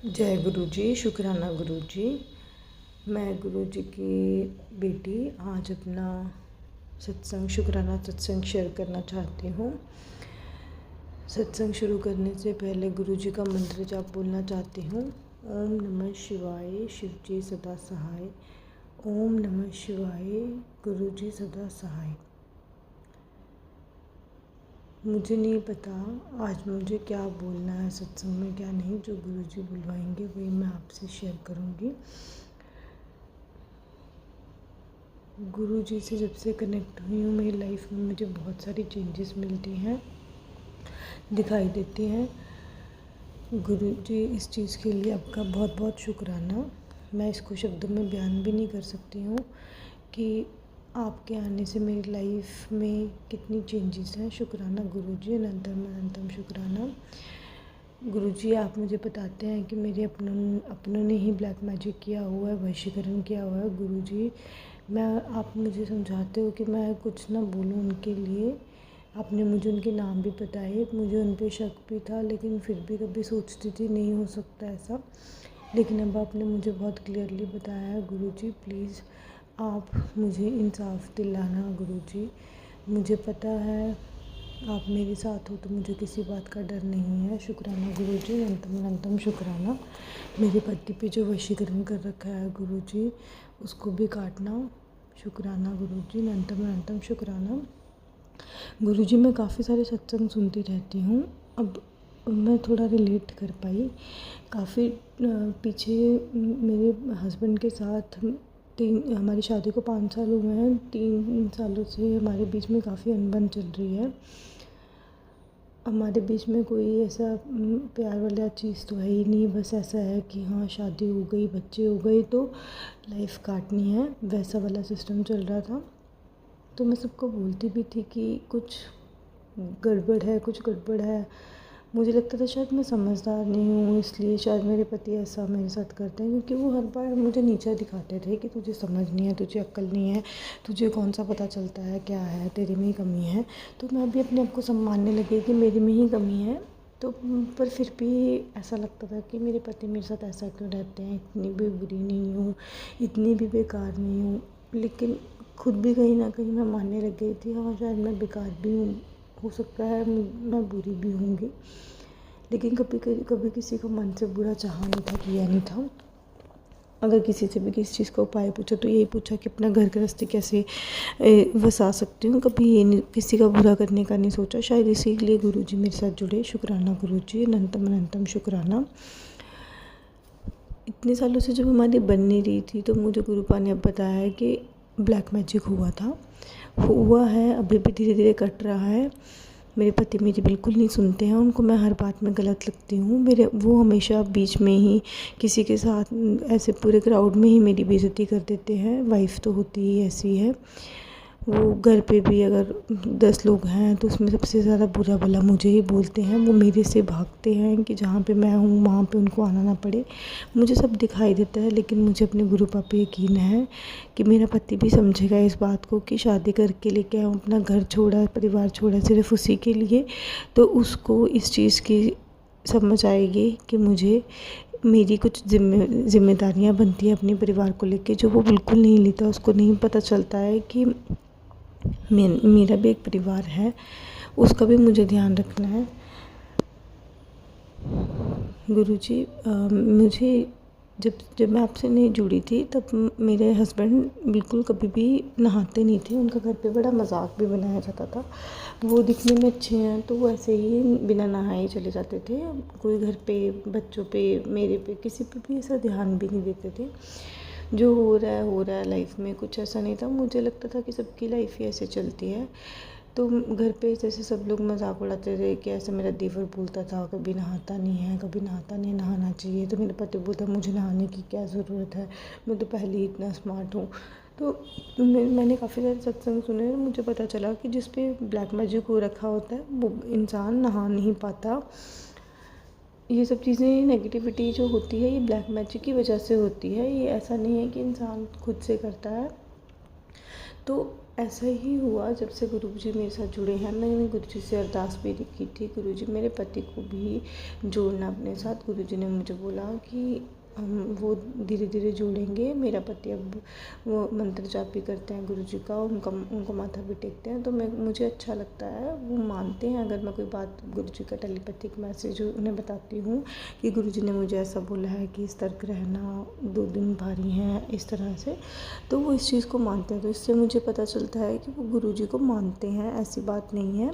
जय गुरु जी। शुक्राना गुरु जी। मैं गुरु जी की बेटी आज अपना सत्संग शुक्राना सत्संग शेयर करना चाहती हूँ। सत्संग शुरू करने से पहले गुरु जी का मंत्र जाप बोलना चाहती हूँ। ओम नमः शिवाय, शिव जी सदा सहाय। ओम नमः शिवाय, गुरु जी सदा सहाय। मुझे नहीं पता आज मुझे क्या बोलना है सत्संग में, क्या नहीं। जो गुरु जी बुलवाएंगे वही मैं आपसे शेयर करूँगी। गुरु जी से जब से कनेक्ट हुई हूँ मेरी लाइफ में मुझे बहुत सारी चेंजेस मिलती हैं, दिखाई देती हैं। गुरु जी इस चीज़ के लिए आपका बहुत बहुत शुक्राना। मैं इसको शब्दों में बयान भी नहीं कर सकती हूँ कि आपके आने से मेरी लाइफ में कितनी चेंजेस हैं। शुक्राना गुरु जी, अनंतम अनंतम शुक्राना। गुरु जी आप मुझे बताते हैं कि मेरे अपनों ने ही ब्लैक मैजिक किया हुआ है, वशीकरण किया हुआ है। गुरु जी आप मुझे समझाते हो कि मैं कुछ ना बोलूँ उनके लिए। आपने मुझे उनके नाम भी बताए, मुझे उन पे शक भी था, लेकिन फिर भी कभी सोचती थी नहीं हो सकता ऐसा। लेकिन अब आपने मुझे बहुत क्लियरली बताया है। गुरु जी प्लीज़ आप मुझे इंसाफ दिलाना। गुरु जी मुझे पता है आप मेरे साथ हो तो मुझे किसी बात का डर नहीं है। शुक्राना गुरु जी, अनंतम अनंतम शुक्राना। मेरे पति पे जो वशीकरण कर रखा है गुरु जी उसको भी काटना। शुक्राना गुरु जी, अनंतम अनंतम शुक्राना। गुरु जी मैं काफ़ी सारे सत्संग सुनती रहती हूँ। अब मैं थोड़ा रिलेट कर पाई। काफ़ी पीछे मेरे हस्बैंड के साथ हमारी शादी को 5 साल हुए हैं। 3 सालों से हमारे बीच में काफ़ी अनबन चल रही है। हमारे बीच में कोई ऐसा प्यार वाला चीज़ तो है ही नहीं। बस ऐसा है कि हाँ शादी हो गई, बच्चे हो गए तो लाइफ काटनी है, वैसा वाला सिस्टम चल रहा था। तो मैं सबको बोलती भी थी कि कुछ गड़बड़ है, कुछ गड़बड़ है। मुझे लगता था शायद मैं समझदार नहीं हूँ, इसलिए शायद मेरे पति ऐसा मेरे साथ करते हैं, क्योंकि वो हर बार मुझे नीचा दिखाते थे कि तुझे समझ नहीं है, तुझे अक्ल नहीं है, तुझे कौन सा पता चलता है क्या है, तेरे में ही कमी है। तो मैं भी अपने आप को सम्मानने लगी कि मेरे में ही कमी है। तो पर फिर भी ऐसा लगता था कि मेरे पति मेरे साथ ऐसा क्यों रहते हैं। इतनी भी बुरी नहीं हूँ, इतनी भी बेकार नहीं हूँ। लेकिन खुद भी कहीं ना कहीं मैं मानने लग गई थी हाँ शायद मैं बेकार भी हूँ, हो सकता है मैं बुरी भी होंगी। लेकिन कभी किसी को मन से बुरा चाहा नहीं था, किया नहीं था। अगर किसी से भी किसी चीज़ का उपाय पूछा तो यही पूछा कि अपना घर गृहस्थी कैसे वसा सकती हूँ। कभी ये नहीं, किसी का बुरा करने का नहीं सोचा। शायद इसीलिए गुरु जी मेरे साथ जुड़े। शुक्राना गुरु जी, अनंतम अनंतम शुक्राना। इतने सालों से जब हमारी बन नहीं रही थी तो मुझे गुरुपा ने अब बताया कि ब्लैक मैजिक हुआ है, अभी भी धीरे धीरे कट रहा है। मेरे पति मेरी बिल्कुल नहीं सुनते हैं, उनको मैं हर बात में गलत लगती हूँ। वो हमेशा बीच में ही किसी के साथ ऐसे पूरे क्राउड में ही मेरी बेइज्जती कर देते हैं। वाइफ तो होती ही ऐसी है। वो घर पे भी अगर 10 लोग हैं तो उसमें सबसे ज़्यादा बुरा भला मुझे ही बोलते हैं। वो मेरे से भागते हैं कि जहाँ पे मैं हूँ वहाँ पे उनको आना ना पड़े। मुझे सब दिखाई देता है, लेकिन मुझे अपने गुरु पापा पे यकीन है कि मेरा पति भी समझेगा इस बात को कि शादी करके लेके आऊँ, अपना घर छोड़ा, परिवार छोड़ा सिर्फ उसी के लिए। तो उसको इस चीज़ की समझ आएगी कि मुझे मेरी कुछ जिम्मेदारियाँ बनती है अपने परिवार को लेके, जो वो बिल्कुल नहीं लेता। उसको नहीं पता चलता है कि मेरा भी एक परिवार है, उसका भी मुझे ध्यान रखना है। गुरुजी मुझे जब मैं आपसे नहीं जुड़ी थी तब मेरे हस्बैंड बिल्कुल कभी भी नहाते नहीं थे। उनका घर पे बड़ा मजाक भी बनाया जाता था। वो दिखने में अच्छे हैं तो वो ऐसे ही बिना नहाए चले जाते थे। कोई घर पे बच्चों पे, मेरे पे, किसी पे भी ऐसा ध्यान भी नहीं देते थे। जो हो रहा है लाइफ में, कुछ ऐसा नहीं था। मुझे लगता था कि सबकी लाइफ ही ऐसे चलती है। तो घर पे जैसे सब लोग मजाक उड़ाते थे कि ऐसे मेरा देवर बोलता था कभी नहाता नहीं है, कभी नहाता नहीं, नहाना चाहिए। तो मेरे पति बोलता मुझे नहाने की क्या ज़रूरत है, मैं तो पहले ही इतना स्मार्ट हूँ। तो मैंने काफ़ी सारे सत्संग सुने। मुझे पता चला कि जिस पे ब्लैक मैजिक हो रखा होता है वो इंसान नहा नहीं पाता। ये सब चीज़ें, नेगेटिविटी जो होती है ये ब्लैक मैजिक की वजह से होती है। ये ऐसा नहीं है कि इंसान खुद से करता है। तो ऐसा ही हुआ जब से गुरुजी मेरे साथ जुड़े हैं। मैंने गुरुजी से अरदास भी की थी, गुरुजी मेरे पति को भी जोड़ना अपने साथ। गुरुजी ने मुझे बोला कि हम वो धीरे धीरे जोड़ेंगे। मेरा पति अब वो मंत्र जाप भी करते हैं गुरुजी का, उनको माथा भी टेकते हैं। तो मुझे अच्छा लगता है, वो मानते हैं। अगर मैं कोई बात गुरुजी का टेलीपैथिक मैसेज उन्हें बताती हूँ कि गुरुजी ने मुझे ऐसा बोला है कि सतर्क रहना, 2 दिन भारी हैं, इस तरह से, तो वो इस चीज़ को मानते हैं। तो इससे मुझे पता चलता है कि वो गुरुजी को मानते हैं, ऐसी बात नहीं है,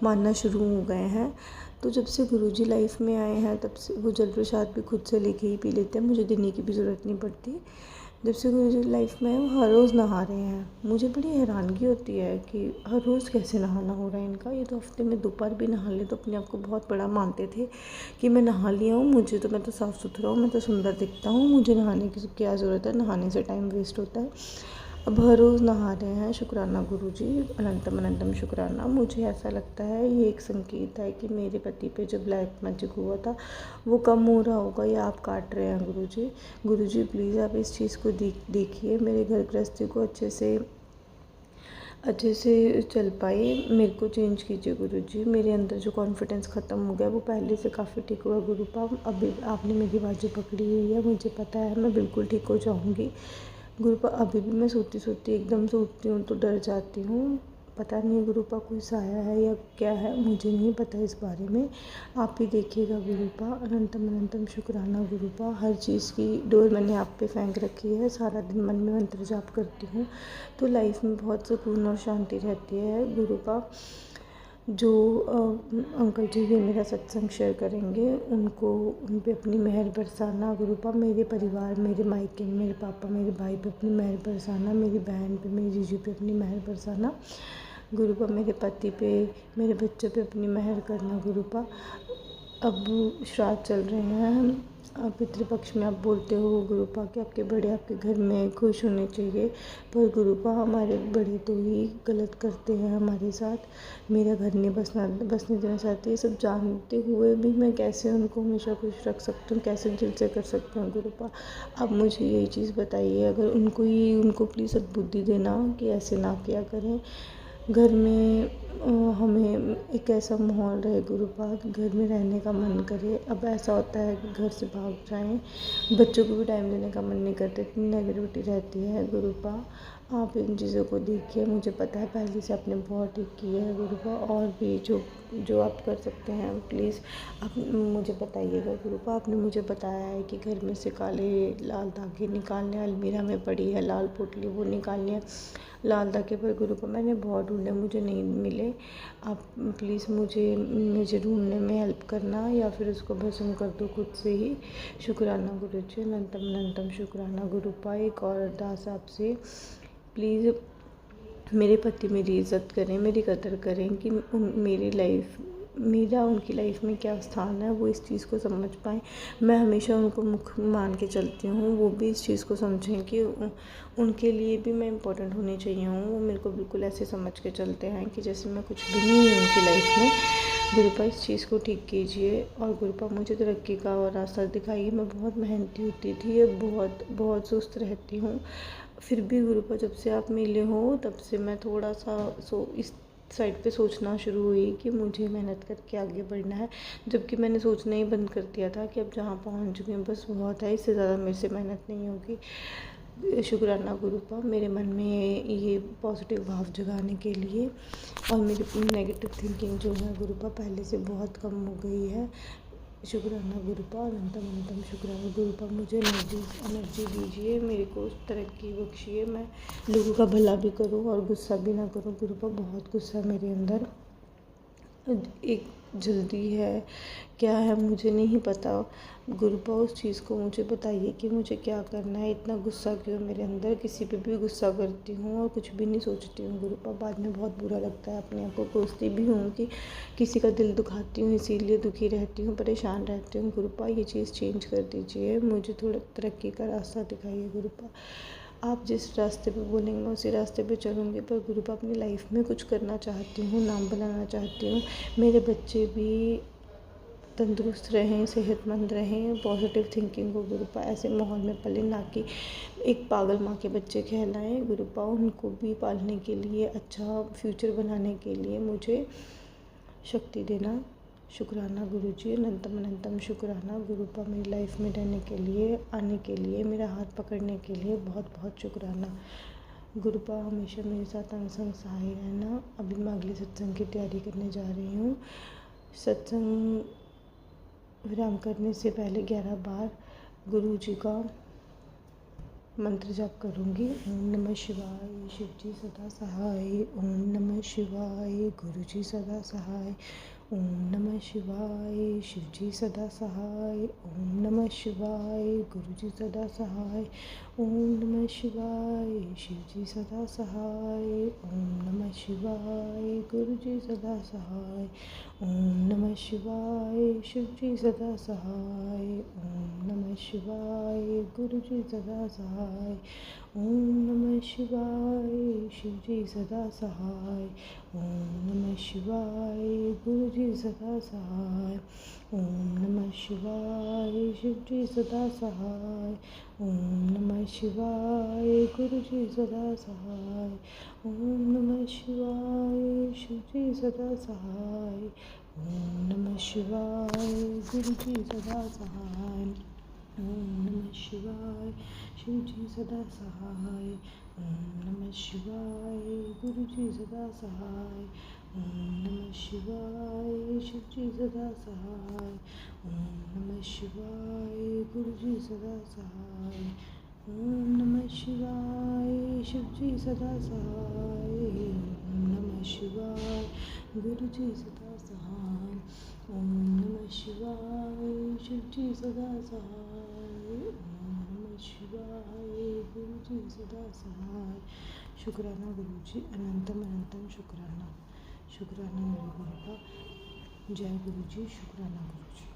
मानना शुरू हो गए हैं। तो जब से गुरुजी लाइफ में आए हैं तब से वो जल प्रसाद भी खुद से लेके ही पी लेते हैं, मुझे देने की भी ज़रूरत नहीं पड़ती। जब से गुरुजी लाइफ में आए वो हर रोज़ नहा रहे हैं। मुझे बड़ी हैरानगी होती है कि हर रोज़ कैसे नहाना हो रहा है इनका। ये तो हफ्ते में 2 बार भी नहा ले तो अपने आप को बहुत बड़ा मानते थे कि मैं नहा लिया हूँ, मुझे तो, मैं तो साफ़ सुथरा हूँ, मैं तो सुंदर दिखता हूँ, मुझे नहाने की क्या ज़रूरत है, नहाने से टाइम वेस्ट होता है। अब हर रोज़ नहा रहे हैं। शुक्राना गुरुजी, अनंतम अनंतम शुक्राना। मुझे ऐसा लगता है ये एक संकेत है कि मेरे पति पे जो ब्लैक मैजिक हुआ था वो कम हो रहा होगा, या आप काट रहे हैं गुरुजी। गुरुजी प्लीज़ आप इस चीज़ को देखिए, मेरे घर गृहस्थी को अच्छे से चल पाए, मेरे को चेंज कीजिए गुरुजी। मेरे अंदर जो कॉन्फिडेंस ख़त्म हो गया वो पहले से काफ़ी ठीक हुआ गुरुपा। अभी आपने मेरी बाजू पकड़ी हुई है, मुझे पता है मैं बिल्कुल ठीक हो जाऊँगी गुरुपा। अभी भी मैं सोती एकदम से उठती हूँ तो डर जाती हूँ। पता नहीं गुरुपा कोई साया है या क्या है, मुझे नहीं पता इस बारे में, आप ही देखिएगा गुरुपा। अनंतम अनंतम शुक्राना गुरुपा। हर चीज़ की डोर मैंने आप पे फेंक रखी है। सारा दिन मन में मंत्र जाप करती हूँ तो लाइफ में बहुत सुकून और शांति रहती है गुरुपा। जो अंकल जी ये मेरा सत्संग शेयर करेंगे उनको, उन पे अपनी मेहर बरसाना गुरुपा। मेरे परिवार, मेरे मायके, मेरे पापा, मेरे भाई पे अपनी मेहर बरसाना, मेरी बहन पे, मेरी जीजू पे अपनी मेहर बरसाना गुरुपा। मेरे पति पे, मेरे बच्चों पे अपनी मेहर करना गुरुपा। अब श्राद्ध चल रहे हैं, पितृपक्ष में आप बोलते हो गुरुपा कि आपके बड़े आपके घर में खुश होने चाहिए, पर गुरुपा हमारे बड़े तो ही गलत करते हैं हमारे साथ। मेरा घर नहीं बसने देना चाहते। ये सब जानते हुए भी मैं कैसे उनको हमेशा खुश रख सकती हूँ, कैसे दिल से कर सकती हूँ गुरुपा। अब मुझे यही चीज़ बताइए, अगर उनको प्लीज़ सद्बुद्धि देना कि ऐसे ना किया करें। घर में हमें एक ऐसा माहौल रहे गुरुपा कि घर में रहने का मन करे। अब ऐसा होता है कि घर से भाग जाएं, बच्चों को भी टाइम देने का मन नहीं करता, इतनी नेगेटिविटी रहती है गुरुपा। आप इन चीज़ों को देखिए, मुझे पता है पहले से आपने बहुत ठीक किया है गुरुपा, और भी जो आप कर सकते हैं प्लीज़ आप मुझे बताइएगा गुरुपा। आपने मुझे बताया है कि घर में से काले लाल धागे निकालने, अलमीरा में पड़ी है लाल पोटली वो निकालनी है लाल धागे, पर गुरुपा मैंने बहुत ढूंढे, मुझे नहीं मिले। आप प्लीज़ मुझे ढूंढने में हेल्प करना, या फिर उसको भस्म कर दो खुद से ही। शुक्राना गुरुजी, अनंतम अनंतम शुक्राना गुरुपा। एक और अरदास आपसे, प्लीज़ मेरे पति मेरी इज़्ज़त करें, मेरी कदर करें कि मेरा उनकी लाइफ में क्या स्थान है, वो इस चीज़ को समझ पाएँ। मैं हमेशा उनको मुख्य मान के चलती हूँ, वो भी इस चीज़ को समझें कि उनके लिए भी मैं इम्पोर्टेंट होनी चाहिए हूँ। वो मेरे को बिल्कुल ऐसे समझ के चलते हैं कि जैसे मैं कुछ भी नहीं हूँ उनकी लाइफ में। गुरुपा इस चीज़ को ठीक कीजिए, और गुरुपा मुझे तरक्की का और रास्ता दिखाइए। मैं बहुत मेहनती होती थी, अब बहुत सुस्त रहती हूँ। फिर भी गुरुपा जब से आप मिले हो तब से मैं थोड़ा सा इस साइड पे सोचना शुरू हुई कि मुझे मेहनत करके आगे बढ़ना है, जबकि मैंने सोचना ही बंद कर दिया था कि अब जहाँ पहुँच चुकी हूँ बस बहुत है, इससे ज़्यादा मेरे से मेहनत नहीं होगी। शुक्राना गुरुपा मेरे मन में ये पॉजिटिव भाव जगाने के लिए, और मेरी नेगेटिव थिंकिंग जो है गुरुपा पहले से बहुत कम हो गई है। शुक्राना गुरुपा, अनंतम अनंतम शुक्राना गुरुपा। मुझे एनर्जी दीजिए, मेरे को तरक्की बख्शिए, मैं लोगों का भला भी करूं और गुस्सा भी ना करूं गुरुपा। बहुत गुस्सा मेरे अंदर, एक जल्दी है क्या है मुझे नहीं पता गुरुपा। उस चीज़ को मुझे बताइए कि मुझे क्या करना है। इतना गुस्सा क्यों मेरे अंदर, किसी पे भी गुस्सा करती हूँ और कुछ भी नहीं सोचती हूँ गुरुपा, बाद में बहुत बुरा लगता है। अपने आप को कोसती भी हूँ कि किसी का दिल दुखाती हूँ, इसीलिए दुखी रहती हूँ, परेशान रहती हूँ गुरुपा। ये चीज़ चेंज कर दीजिए, मुझे थोड़ा तरक्की का रास्ता दिखाइए गुरुपा। आप जिस रास्ते पे बोलेंगे मैं उसी रास्ते पे चलूँगी, पर गुरुपा अपनी लाइफ में कुछ करना चाहती हूँ, नाम बनाना चाहती हूँ। मेरे बच्चे भी तंदुरुस्त रहें, सेहतमंद रहें, पॉजिटिव थिंकिंग हो गुरुपा, ऐसे माहौल में पले, ना कि एक पागल माँ के बच्चे कहलाएं। गुरुपा उनको भी पालने के लिए, अच्छा फ्यूचर बनाने के लिए मुझे शक्ति देना। शुक्राना गुरुजी, अनंतम अनंतम शुक्राना गुरुपा, मेरी लाइफ में रहने के लिए, आने के लिए, मेरा हाथ पकड़ने के लिए बहुत बहुत शुक्राना। गुरुपा हमेशा मेरे साथ अंग संग सहाय रहना। अभी मैं अगले सत्संग की तैयारी करने जा रही हूँ। सत्संग विराम करने से पहले 11 बार गुरुजी का मंत्र जाप करूँगी। ओम नमः शिवाय, शिव जी सदा सहाय। ओम नमः शिवाय, गुरु जी सदा सहाय। ओम नमः शिवाय, शिव जी सदा सहाय। ओम नमः शिवाय, गुरु जी सदा सहाय। ओम नमः शिवाय, शिव जी सदा सहाय। ओम नमः शिवाय, गुरु जी सदा सहाय। ओम नमः शिवाय, शिव जी सदा सहाय। ओम नमः शिवाय, गुरु जी सदा सहाय। ओम नमः शिवाय, शिव जी सदा सहाय। ओम नमः शिवाय, गुरु जी सदा सहाय। ओम नमः शिवाय, शिव जी सदा सहाय। ओम नमः शिवाय, गुरु जी सदा सहाय। ओम नमः शिवाय, शिव जी सदा सहाय। ओम नमः शिवाय, गुरु जी सदा सहाय। ओम नमः शिवाय, शिव जी सदा सहाय। ओम नमः शिवाय, गुरु जी सदा सहाय। ओम नमः शिवाय, शिव जी सदा सहाय। ओम नमः शिवाय, गुरु जी सदा सहाय। ओम नमः शिवाय, शिव जी सदा सहाय। ओम नमः शिवाय, गुरु जी सदा सहाय। ओम नमः शिवाय, शिव जी सदा सहाय। ओम नमः शिवाय, गुरु जी सदा सहाय। शुक्राना गुरु जी, अनंतम अनंतम शुक्राना। शुक्राना मेरे गुरु का। जय गुरु जी, शुक्राना गुरु जी।